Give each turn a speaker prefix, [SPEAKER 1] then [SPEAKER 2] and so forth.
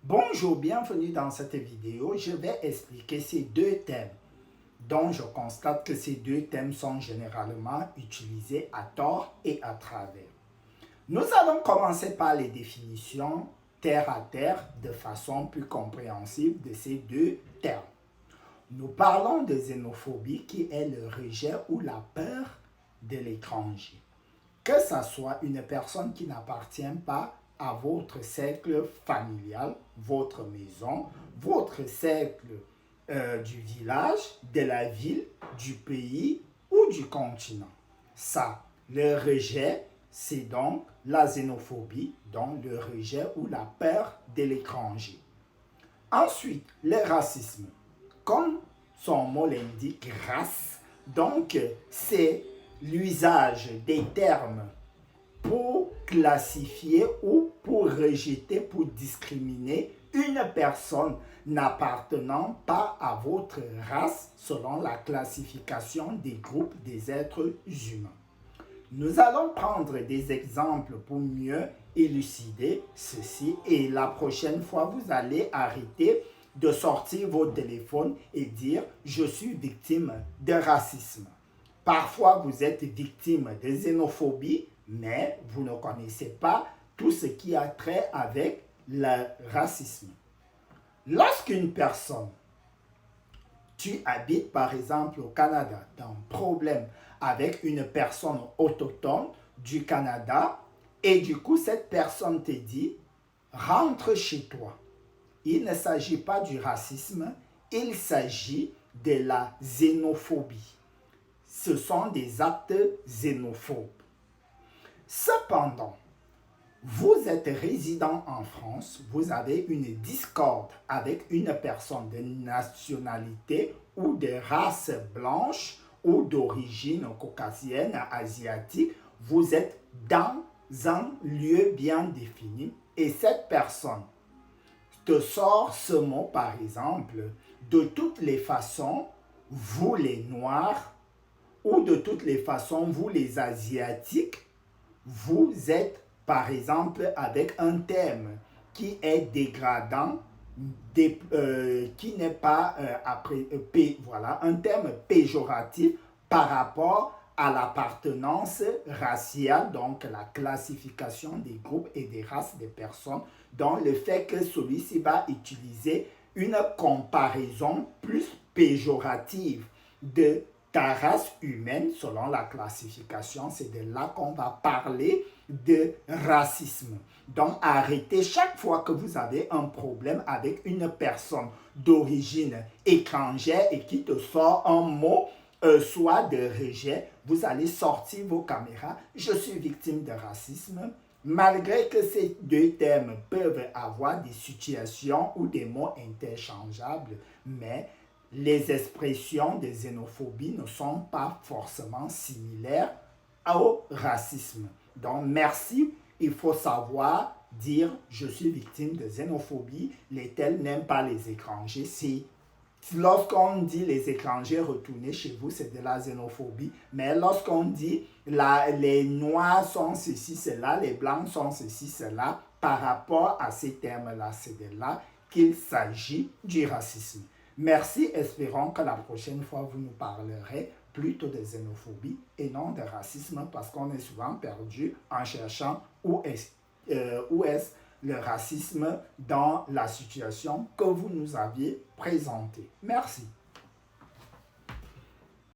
[SPEAKER 1] Bonjour, bienvenue dans cette vidéo. Je vais expliquer ces deux thèmes dont je constate que ces deux thèmes sont généralement utilisés à tort et à travers. Nous allons commencer par les définitions terre à terre de façon plus compréhensible de ces deux termes. Nous parlons de xénophobie qui est le rejet ou la peur de l'étranger. Que ce soit une personne qui n'appartient pas à votre cercle familial, votre maison, votre cercle du village, de la ville, du pays ou du continent. Ça, le rejet, c'est donc la xénophobie, donc le rejet ou la peur de l'étranger. Ensuite, le racisme. Comme son mot l'indique, race, donc c'est l'usage des termes pour classifier ou pour rejeter, pour discriminer une personne n'appartenant pas à votre race selon la classification des groupes des êtres humains. Nous allons prendre des exemples pour mieux élucider ceci et la prochaine fois, vous allez arrêter de sortir votre téléphone et dire « je suis victime de racisme ». Parfois, vous êtes victime de xénophobie, mais vous ne connaissez pas tout ce qui a trait avec le racisme. Lorsqu'une personne, tu habites par exemple au Canada, tu as un problème avec une personne autochtone du Canada, et du coup cette personne te dit, rentre chez toi. Il ne s'agit pas du racisme, il s'agit de la xénophobie. Ce sont des actes xénophobes. Cependant, vous êtes résident en France, vous avez une discorde avec une personne de nationalité ou de race blanche ou d'origine caucasienne, asiatique, vous êtes dans un lieu bien défini et cette personne te sort ce mot par exemple, de toutes les façons, vous les Noirs, ou de toutes les façons, vous les Asiatiques, vous êtes par exemple avec un thème qui est dégradant, qui n'est pas voilà, un terme péjoratif par rapport à l'appartenance raciale, donc la classification des groupes et des races des personnes, donc le fait que celui-ci va utiliser une comparaison plus péjorative de ta race humaine selon la classification, c'est de là qu'on va parler de racisme. Donc arrêtez chaque fois que vous avez un problème avec une personne d'origine étrangère et qui te sort un mot soit de rejet, vous allez sortir vos caméras. Je suis victime de racisme. Malgré que ces deux termes peuvent avoir des situations ou des mots interchangeables, mais les expressions de xénophobie ne sont pas forcément similaires au racisme. Donc, merci. Il faut savoir dire je suis victime de xénophobie. Les tels n'aiment pas les étrangers. Si lorsqu'on dit les étrangers retournez chez vous, c'est de la xénophobie. Mais lorsqu'on dit les noirs sont ceci, cela, les blancs sont ceci, cela, par rapport à ces termes-là, c'est de là qu'il s'agit du racisme. Merci, espérons que la prochaine fois, vous nous parlerez plutôt de xénophobie et non de racisme parce qu'on est souvent perdu en cherchant où est le racisme dans la situation que vous nous aviez présentée. Merci.